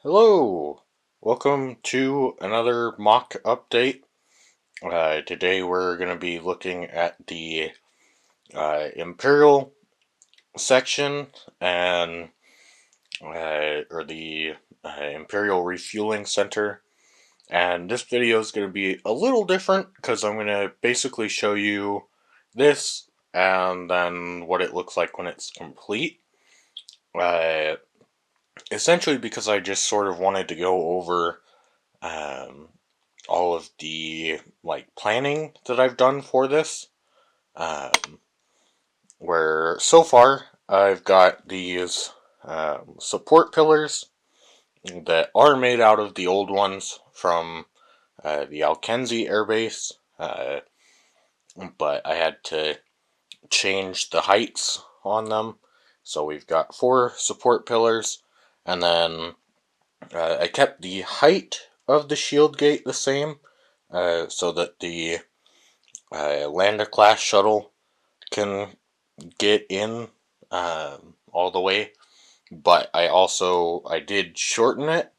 Hello! Welcome to another mock update. Today we're going to be looking at the Imperial section and or the Imperial Refueling Center. And this video is going to be a little different because I'm going to basically show you this and then what it looks like when it's complete. Uh, Essentially because I just sort of wanted to go over um, all of the planning that I've done for this. Um, where so far I've got these support pillars that are made out of the old ones from the Alkenzi Air Base, but I had to change the heights on them. So we've got 4 support pillars, and then I kept the height of the shield gate the same, so that the Landa class shuttle can get in all the way. But I did shorten it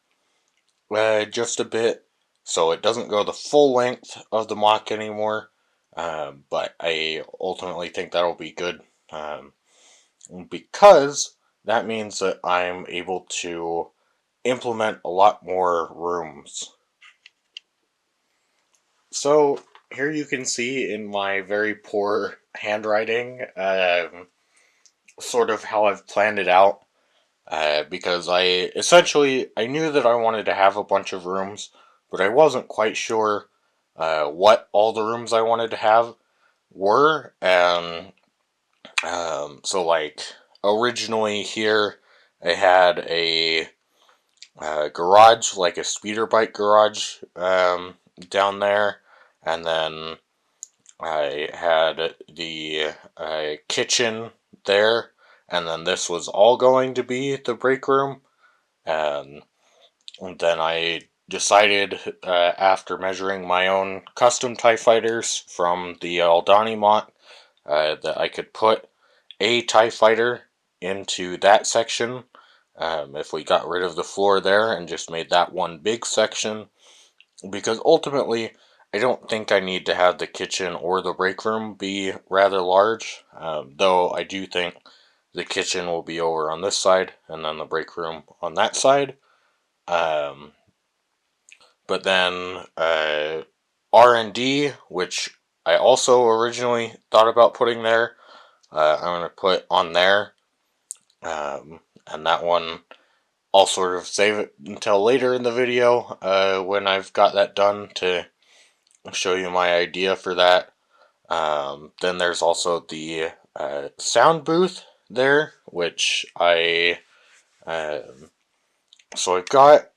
just a bit, so it doesn't go the full length of the MOC anymore. But I ultimately think that'll be good, because that means that I'm able to implement a lot more rooms. So here you can see in my very poor handwriting, sort of how I've planned it out. Because I knew that I wanted to have a bunch of rooms, but I wasn't quite sure what all the rooms I wanted to have were, and so originally here I had a garage, like a speeder bike garage, down there, and then I had the kitchen there, and then this was all going to be the break room. And then I decided, after measuring my own custom TIE fighters from the Aldani MOC, that I could put a TIE fighter into that section. If we got rid of the floor there and just made that one big section, because ultimately I don't think I need to have the kitchen or the break room be rather large, though I do think the kitchen will be over on this side and then the break room on that side. Um, but then R&D, which I also originally thought about putting there, I'm going to put on there, and that one I'll sort of save it until later in the video, when I've got that done, to show you my idea for that. Then there's also the sound booth there, which so I've got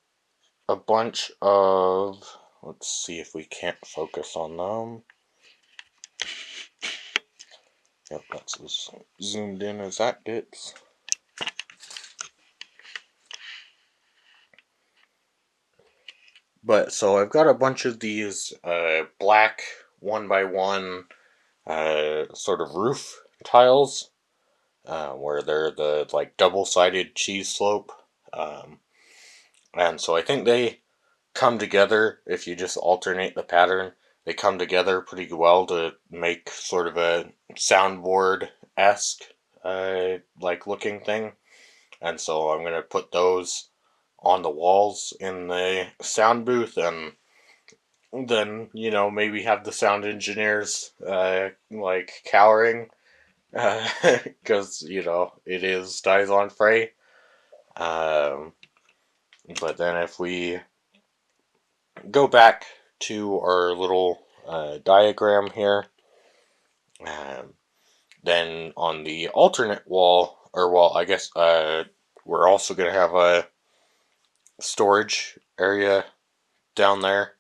a bunch of, let's see if we can't focus on them. Yep, that's as zoomed in as that gets. But so I've got a bunch of these black 1x1 sort of roof tiles, where they're the double-sided cheese slope. And so I think they come together, if you just alternate the pattern, they come together pretty well to make sort of a soundboard-esque looking thing. And so I'm going to put those on the walls in the sound booth, and then, maybe have the sound engineers cowering, because, it is Dies on Frey. But then if we go back to our little diagram here, then on the alternate wall, or well, I guess we're also going to have a storage area down there,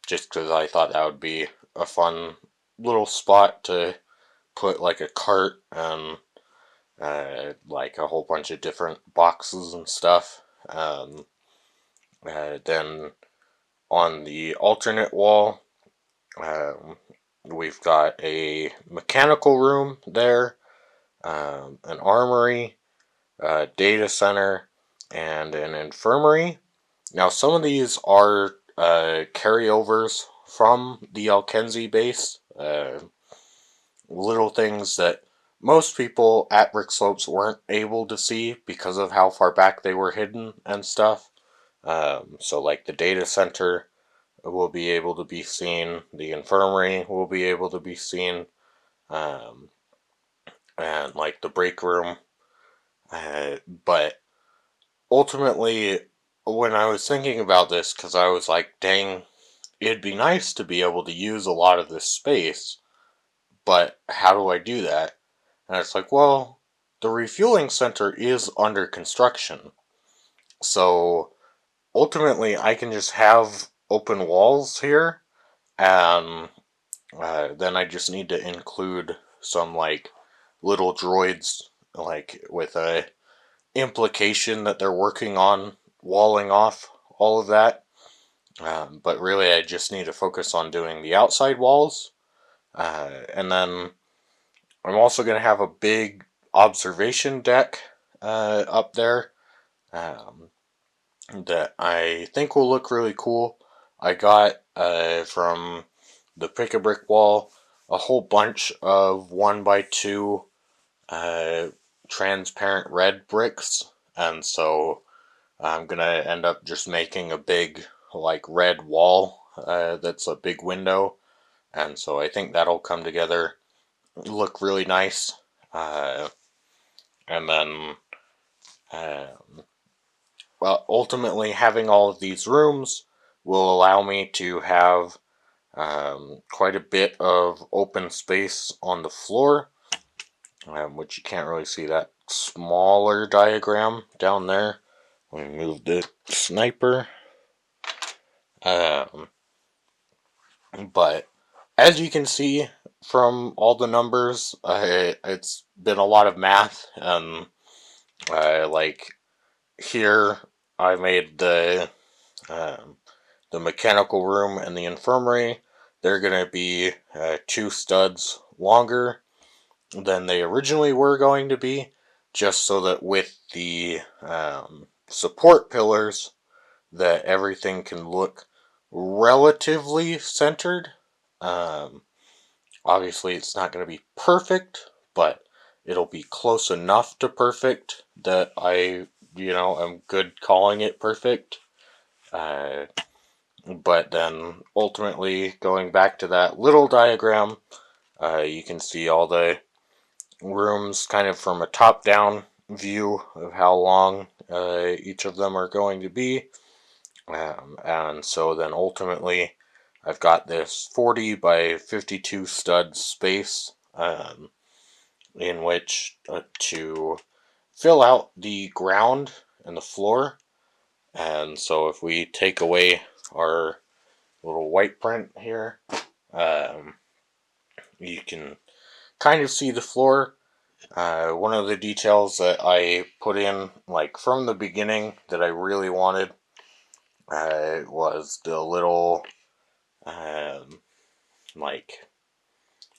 just because I thought that would be a fun little spot to put a cart and a whole bunch of different boxes and stuff. Then on the alternate wall, we've got a mechanical room there, an armory, data center, and an infirmary. Now, some of these are carryovers from the Alkenzi base, little things that most people at Brickslopes weren't able to see because of how far back they were hidden and stuff. So, like the data center will be able to be seen, the infirmary will be able to be seen, um, and like the break room. But ultimately, when I was thinking about this, because I was like, dang, it'd be nice to be able to use a lot of this space, but how do I do that? And it's like, well, the refueling center is under construction. So ultimately, I can just have open walls here, and then I just need to include some like little droids, like with a implication that they're working on walling off all of that. But really, I just need to focus on doing the outside walls. And then I'm also going to have a big observation deck up there um, that I think will look really cool. I got from the Pick a Brick wall a whole bunch of 1x2 uh, transparent red bricks, and so I'm gonna end up just making a big like red wall that's a big window, and so I think that'll come together, look really nice, and then well, ultimately having all of these rooms will allow me to have quite a bit of open space on the floor, which you can't really see that smaller diagram down there. Let me move the sniper. Um, but as you can see from all the numbers, it's been a lot of math, and like here I made the mechanical room and the infirmary. They're gonna be 2 studs longer than they originally were going to be, just so that with the support pillars, that everything can look relatively centered. Um, Obviously, it's not going to be perfect, but it'll be close enough to perfect that I'm good calling it perfect. Uh, but then ultimately, going back to that little diagram, you can see all the rooms kind of from a top-down view of how long each of them are going to be. And so then ultimately, I've got this 40 by 52 stud space in which to fill out the ground and the floor. And so if we take away our little white print here, um, you can kind of see the floor. One of the details that I put in, like from the beginning, that I really wanted was the little, um, like,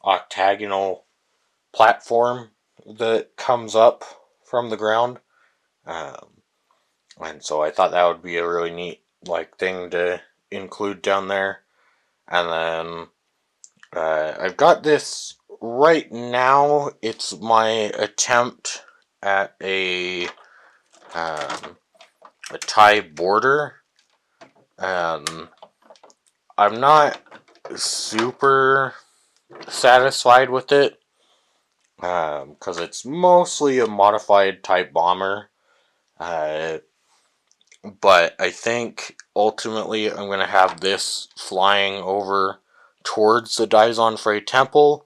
octagonal platform that comes up from the ground. Um, and so I thought that would be a really neat, like, thing to include down there. And then I've got this right now. It's my attempt at a tie border. I'm not super satisfied with it because it's mostly a modified type bomber. Uh, but I think ultimately I'm going to have this flying over towards the Daizon Frey Temple.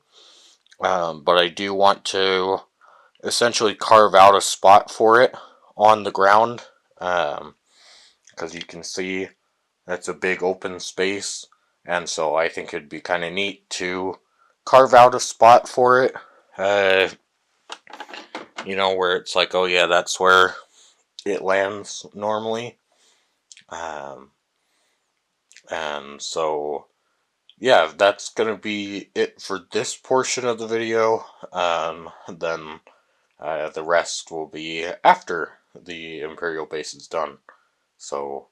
But I do want to essentially carve out a spot for it on the ground. Because you can see that's a big open space. And so I think it'd be kind of neat to carve out a spot for it. Where it's like, oh yeah, that's where it lands normally. Um, and so, yeah, that's going to be it for this portion of the video. Then the rest will be after the Imperial base is done. So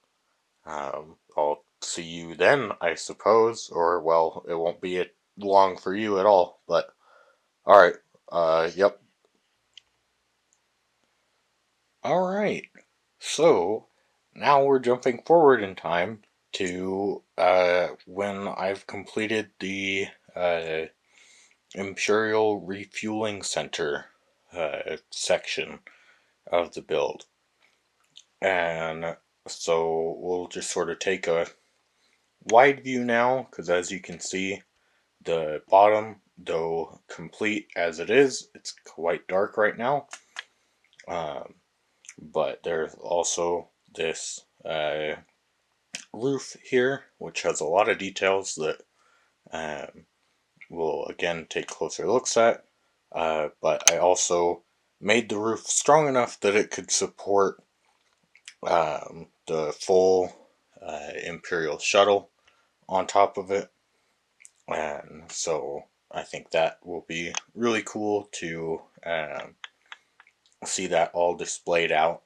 I'll see you then, I suppose. Or, well, it won't be long for you at all. But, alright. Yep. Alright. So, now we're jumping forward in time to when I've completed the Imperial Refueling Center section of the build. And so we'll just sort of take a wide view now, because as you can see, the bottom, though complete as it is, it's quite dark right now. But there's also this roof here, which has a lot of details that we'll again take closer looks at. But I also made the roof strong enough that it could support the full Imperial shuttle on top of it. And so I think that will be really cool to see that all displayed out,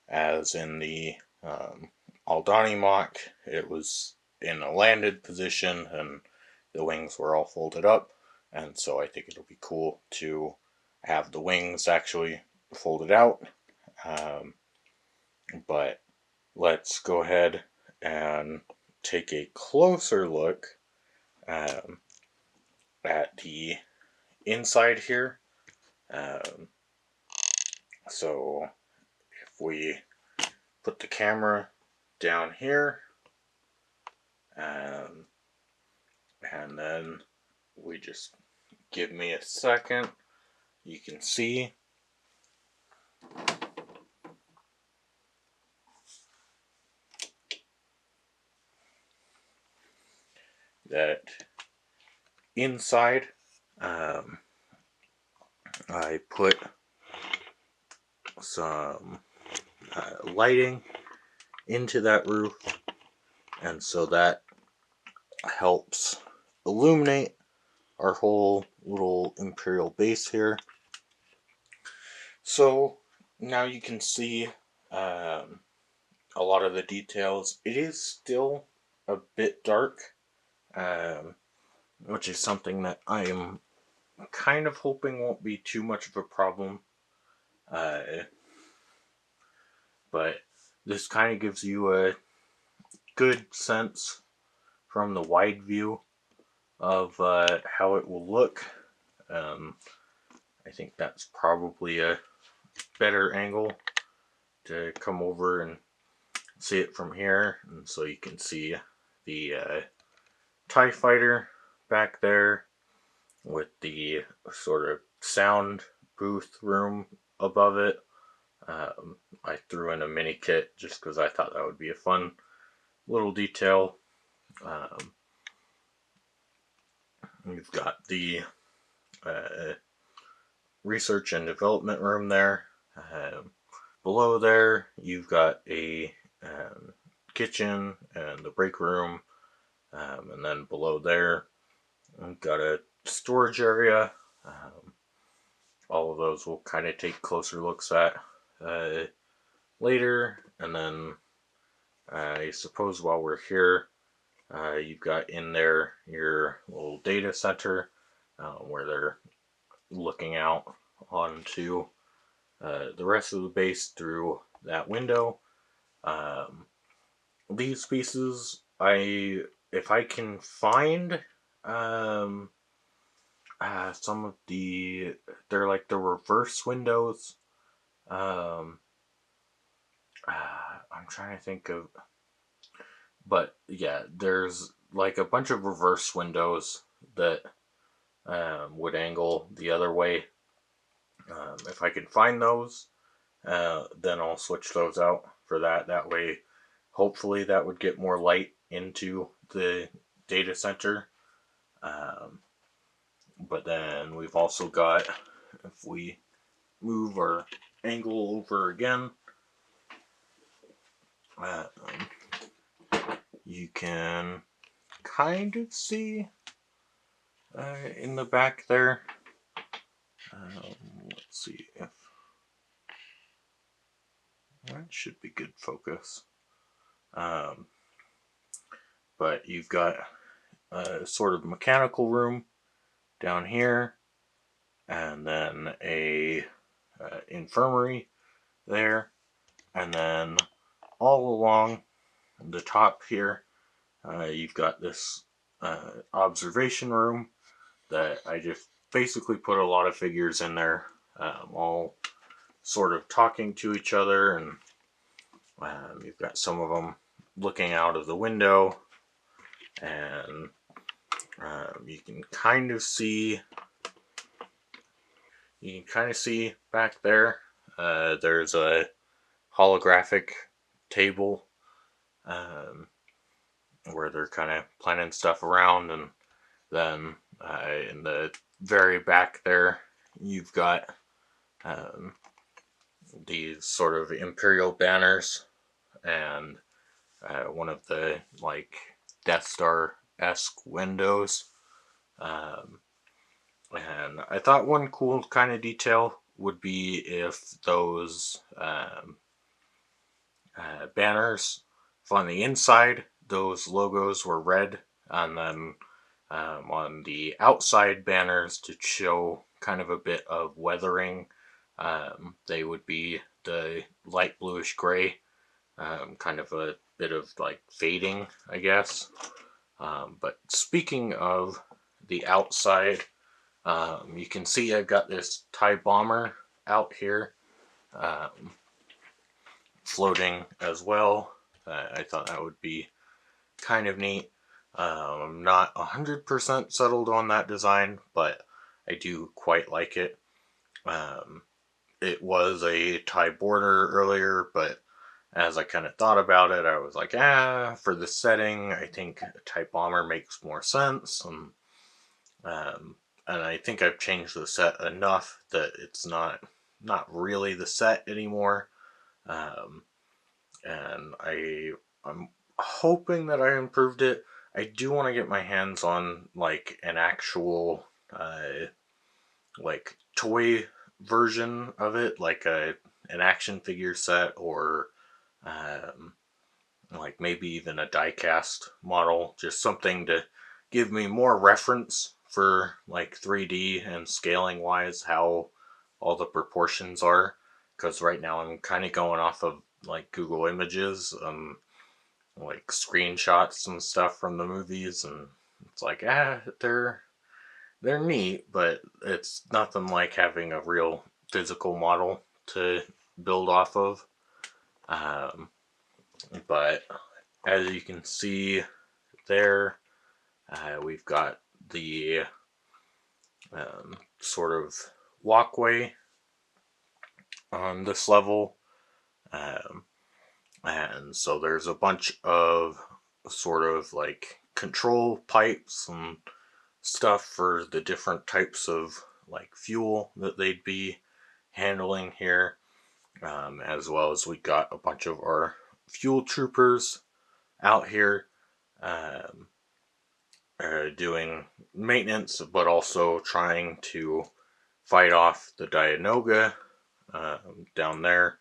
as in the Aldani MOC, it was in a landed position and the wings were all folded up, and so I think it'll be cool to have the wings actually folded out. But let's go ahead and take a closer look at the inside here. So if we put the camera down here, and then we just give me a second, you can see that inside I put some lighting into that roof, and so that helps illuminate our whole little Imperial base here. So now you can see a lot of the details. It is still a bit dark, which is something that I am kind of hoping won't be too much of a problem. But this kind of gives you a good sense from the wide view of how it will look. I think that's probably a better angle to come over and see it from here, and so you can see the TIE fighter back there with the sort of sound booth room above it. I threw in a mini kit just because I thought that would be a fun little detail. You've got the research and development room there. Below there, you've got a kitchen and the break room. And then below there, we've got a storage area. All of those we'll kind of take closer looks at later. And then I suppose while we're here, you've got in there your little data center where they're looking out onto the rest of the base through that window. These pieces, if I can find some of they're like the reverse windows. I'm trying to think of, but yeah, there's like a bunch of reverse windows that would angle the other way. If I can find those, then I'll switch those out for that. That way, hopefully that would get more light into the data center. But then we've also got, if we move our angle over again, you can kind of see in the back there. Let's see if should be good focus. But you've got a sort of mechanical room down here, and then a infirmary there, and then all along the top here, you've got this observation room that I just basically put a lot of figures in there, all sort of talking to each other, and you've got some of them looking out of the window, and you can kind of see back there. There's a holographic table where they're kind of planning stuff around, and then in the very back there, you've got these sort of imperial banners, and one of the like Death Star-esque windows. And I thought one cool kind of detail would be if those banners on the inside, those logos were red, and then on the outside banners to show kind of a bit of weathering, they would be the light bluish gray, kind of a bit of like fading, I guess. But speaking of the outside, you can see I've got this TIE bomber out here floating as well. I thought that would be kind of neat. I'm not 100% settled on that design, but I do quite like it. It was a TIE border earlier, but as I kind of thought about it, I was like, for the setting, I think a TIE bomber makes more sense. And I think I've changed the set enough that it's not really the set anymore. And I'm hoping that I improved it. I do want to get my hands on like an actual like toy version of it, like an action figure set, or like maybe even a die-cast model, just something to give me more reference for like 3D and scaling wise how all the proportions are, because right now I'm kind of going off of like Google Images, like screenshots and stuff from the movies, and it's like they're neat, but it's nothing like having a real physical model to build off of. But as you can see there, we've got the sort of walkway on this level, and so there's a bunch of sort of like control pipes and stuff for the different types of like fuel that they'd be handling here, as well as we got a bunch of our fuel troopers out here doing maintenance, but also trying to fight off the Dianoga down there,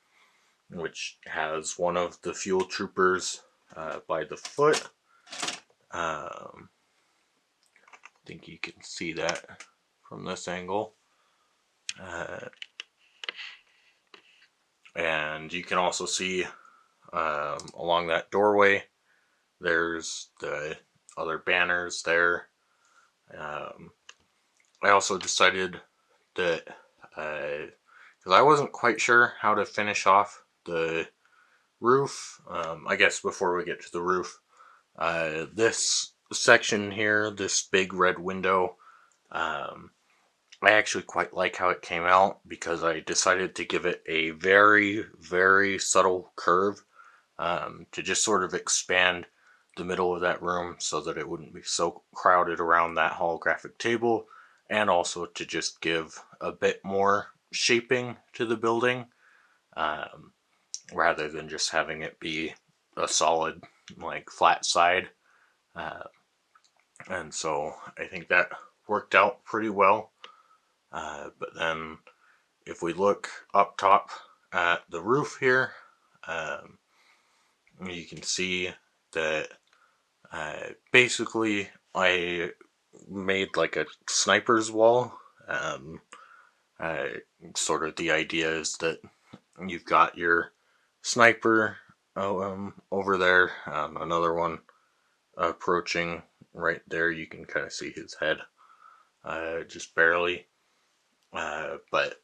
which has one of the fuel troopers by the foot. I think you can see that from this angle. And you can also see along that doorway, there's the other banners there. I also decided that, because I wasn't quite sure how to finish off the roof, I guess before we get to the roof, this section here, this big red window, I actually quite like how it came out, because I decided to give it a very, very subtle curve to just sort of expand the middle of that room so that it wouldn't be so crowded around that holographic table, and also to just give a bit more shaping to the building, rather than just having it be a solid like flat side. And so I think that worked out pretty well. But then if we look up top at the roof here, Um, you can see that basically I made like a sniper's wall. Um, uh, Sort of the idea is that you've got your sniper over there, another one approaching right there. You can kind of see his head, just barely. But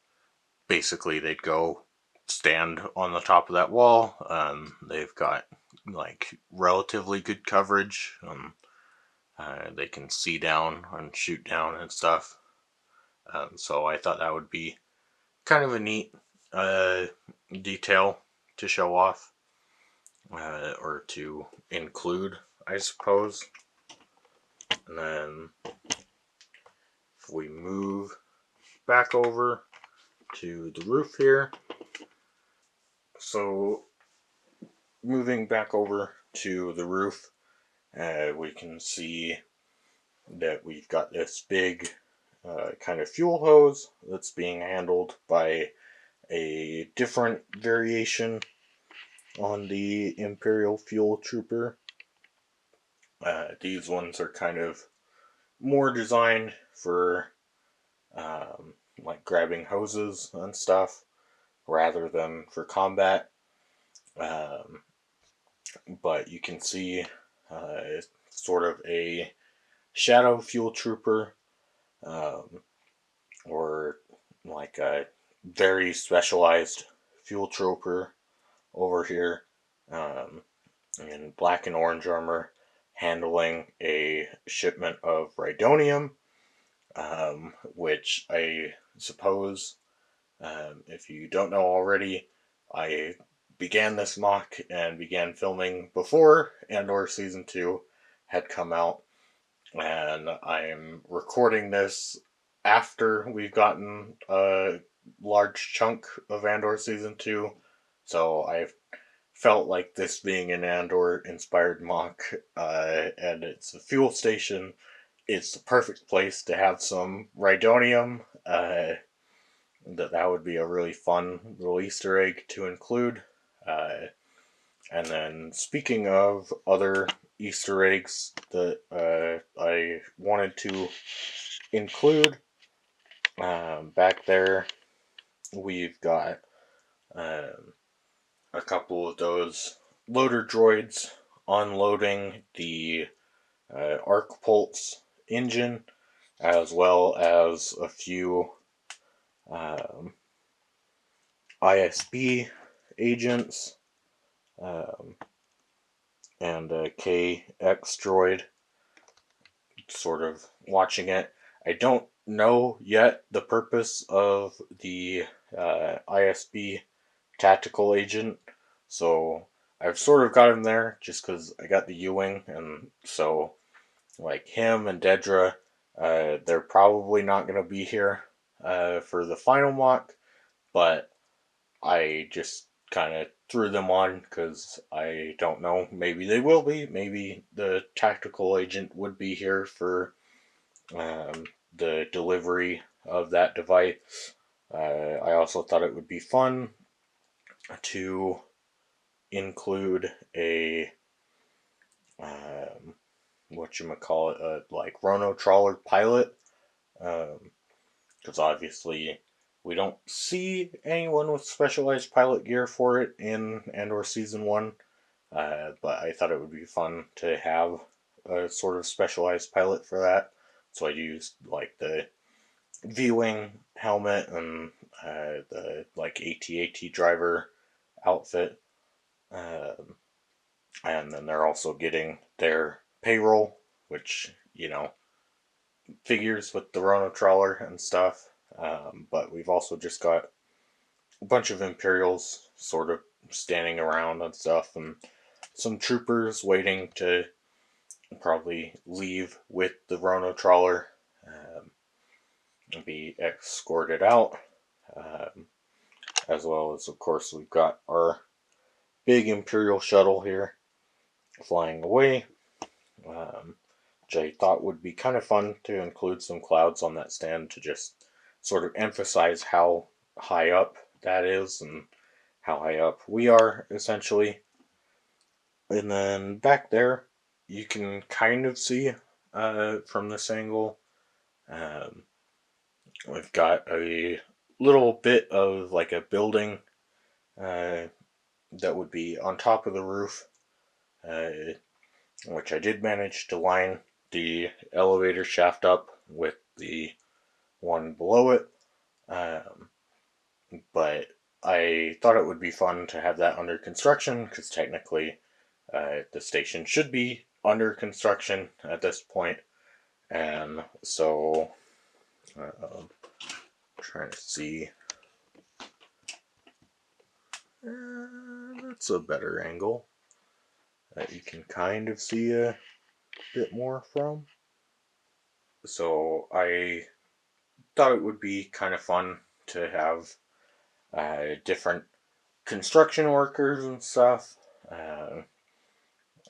basically, they'd go stand on the top of that wall. They've got like relatively good coverage. They can see down and shoot down and stuff. So I thought that would be kind of a neat uh, detail to show off, or to include, I suppose. And then if we move back over to the roof here, so moving back over to the roof, we can see that we've got this big kind of fuel hose that's being handled by a different variation on the Imperial Fuel Trooper. These ones are kind of more designed for like grabbing hoses and stuff rather than for combat. Um, but you can see sort of a shadow fuel trooper, um, or like a very specialized fuel trooper over here, um, in black and orange armor, handling a shipment of rhydonium, which I suppose, if you don't know already, I began this MOC and began filming before Andor Season 2 had come out, and I'm recording this after we've gotten a large chunk of Andor Season 2, so I felt like this being an Andor inspired MOC, and it's a fuel station, it's the perfect place to have some rhydonium. That would be a really fun little Easter egg to include. Uh, and then, speaking of other Easter eggs that I wanted to include, back there we've got um, a couple of those loader droids unloading the arc pulse engine, as well as a few um, ISB agents, um, and a KX droid sort of watching it. I don't know yet the purpose of the ISB tactical agent, so I've sort of got him there just because I got the U-Wing, and so like him and Dedra, they're probably not going to be here for the final MOC, but I just kind of threw them on because I don't know. Maybe they will be. Maybe the tactical agent would be here for the delivery of that device. I also thought it would be fun to include a whatchamacallit, like Rono Trawler pilot, because obviously we don't see anyone with specialized pilot gear for it in Andor Season 1, but I thought it would be fun to have a sort of specialized pilot for that. So I used like the V-Wing helmet and the like AT-AT driver outfit. Um, and then they're also getting their payroll, which, figures with the Rono Trawler and stuff. But we've also just got a bunch of Imperials sort of standing around and stuff, and some troopers waiting to probably leave with the Rono Trawler, and be escorted out. Um, as well as, of course, we've got our big Imperial shuttle here flying away, which I thought would be kind of fun to include some clouds on that stand to just sort of emphasize how high up that is, and how high up we are, essentially. And then back there, you can kind of see from this angle. Um, we've got a little bit of like a building uh, that would be on top of the roof, uh, which I did manage to line the elevator shaft up with the one below it. Um, but I thought it would be fun to have that under construction because technically the station should be under construction at this point. And so, trying to see. That's a better angle that you can kind of see a bit more from. So I thought it would be kind of fun to have different construction workers and stuff.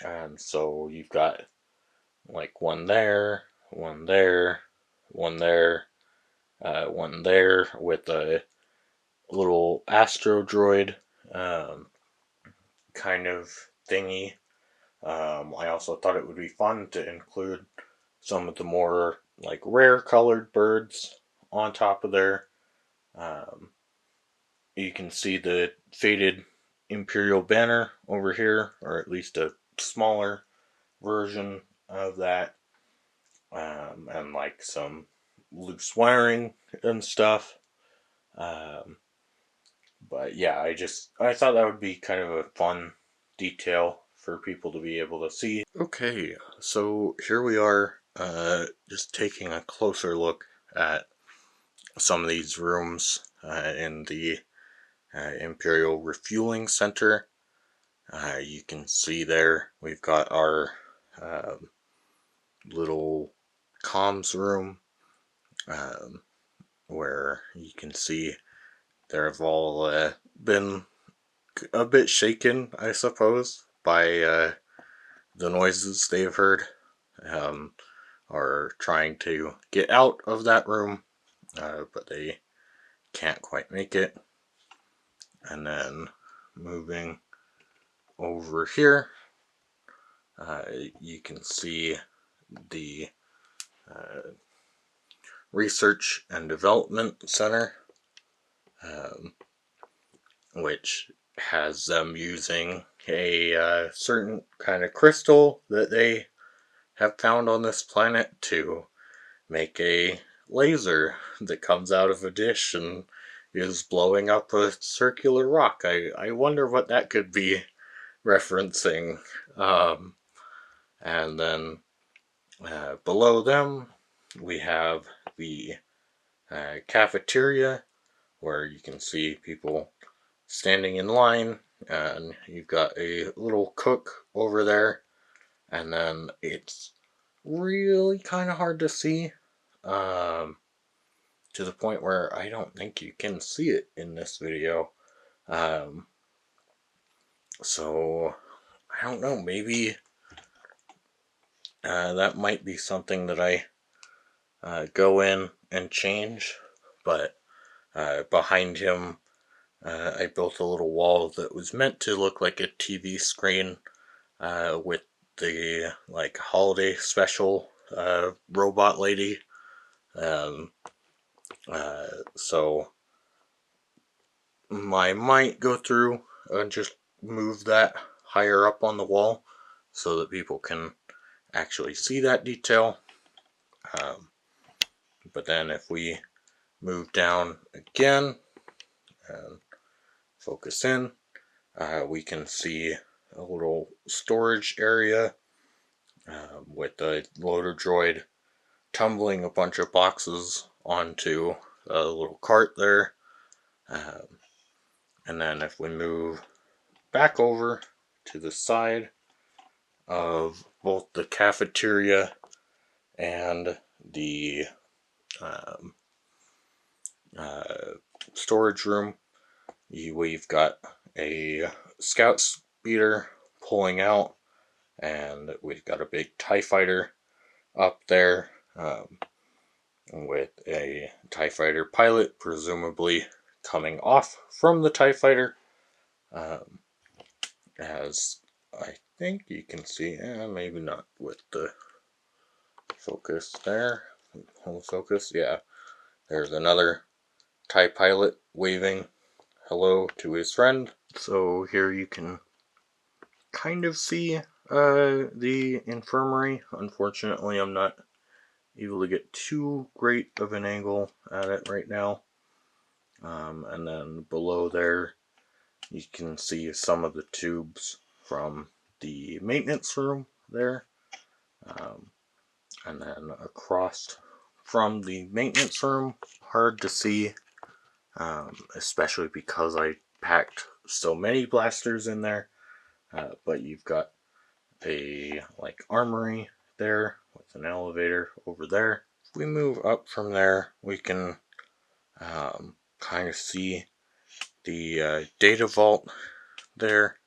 And so you've got like one there, one there, one there, one there with a little astro droid kind of thingy. I also thought it would be fun to include some of the more like rare colored birds on top of there. Um, you can see the faded Imperial banner over here, or at least a smaller version of that, and like some loose wiring and stuff. Um, but yeah, I thought that would be kind of a fun detail for people to be able to see. Okay, so here we are, just taking a closer look at some of these rooms in the Imperial Refueling Center. You can see there we've got our little comms room where you can see they've all been a bit shaken, I suppose, by the noises they've heard, are trying to get out of that room, but they can't quite make it. And then moving over here, you can see the Research and Development Center, which has them using a certain kind of crystal that they have found on this planet to make a laser that comes out of a dish and is blowing up a circular rock. I wonder what that could be referencing. And then below them, we have the cafeteria where you can see people standing in line, and you've got a little cook over there, and then it's really kind of hard to see, to the point where I don't think you can see it in this video. So I don't know, maybe that might be something that I go in and change, but behind him I built a little wall that was meant to look like a TV screen with the like holiday special robot lady. So I might go through and just move that higher up on the wall so that people can actually see that detail. But then if we move down again and focus in, we can see a little storage area with the loader droid tumbling a bunch of boxes onto a little cart there. And then if we move back over to the side of both the cafeteria and the um, storage room, we've got a scout speeder pulling out, and we've got a big TIE fighter up there with a TIE fighter pilot presumably coming off from the TIE fighter. As I think you can see, maybe not with the focus there, home focus, yeah, there's another TIE pilot waving hello to his friend. So here you can kind of see the infirmary. Unfortunately, I'm not able to get too great of an angle at it right now. And then below there, you can see some of the tubes from the maintenance room there. And then across from the maintenance room, hard to see, especially because I packed so many blasters in there. But you've got a armory there with an elevator over there. If we move up from there, we can kind of see the data vault there,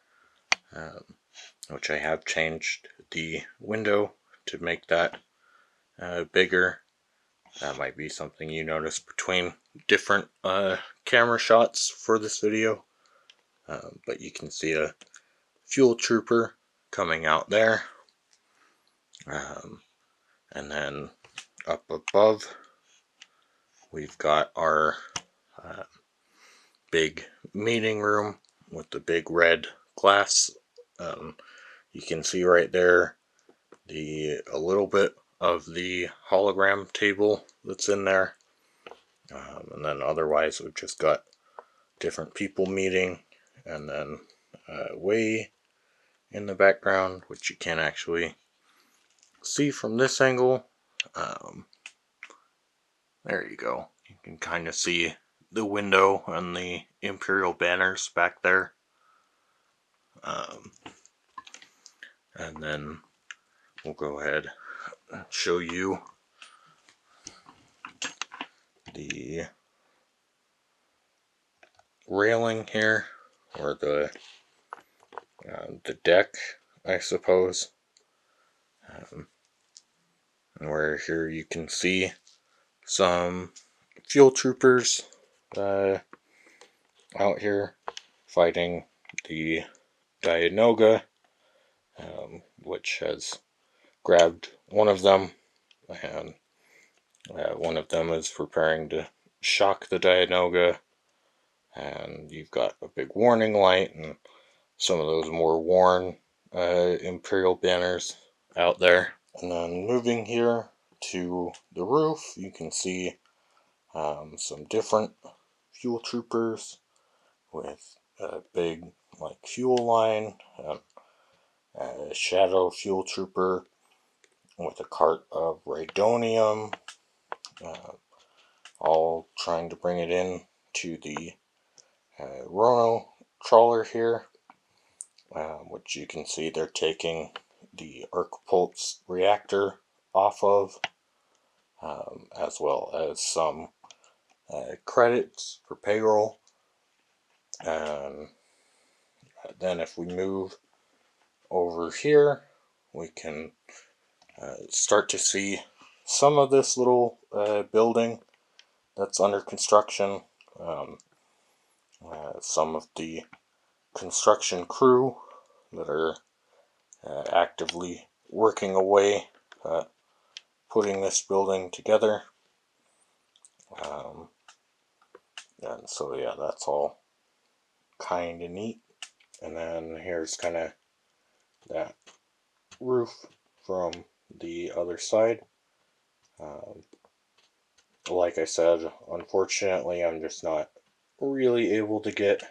which I have changed the window to make that bigger. That might be something you notice between different camera shots for this video. But you can see a fuel trooper coming out there. And then up above, we've got our big meeting room with the big red glass. You can see right there a little bit of the hologram table that's in there. And then otherwise we've just got different people meeting, and then way in the background, which you can't actually see from this angle. There you go. You can kind of see the window and the Imperial banners back there. And then we'll go ahead and show you the railing here, or the deck, I suppose. Where here you can see some fuel troopers out here fighting the Dianoga, which has grabbed one of them, and one of them is preparing to shock the Dianoga, and you've got a big warning light and some of those more worn Imperial banners out there. And then moving here to the roof, you can see some different fuel troopers with a big fuel line, a shadow fuel trooper with a cart of radonium, all trying to bring it in to the Rono trawler here, which you can see they're taking the arc pulse reactor off of, as well as some credits for payroll. And then if we move over here, we can start to see some of this little building that's under construction. Some of the construction crew that are actively working away putting this building together. And so yeah, that's all kind of neat. And then here's kind of that roof from the other side. Like I said, unfortunately I'm just not really able to get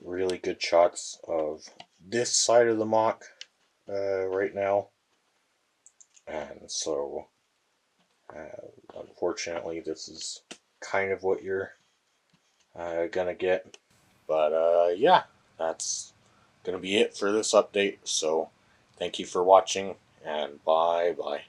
really good shots of this side of the MOC right now, and so unfortunately this is kind of what you're gonna get. But yeah, that's gonna be it for this update, so thank you for watching, and bye bye.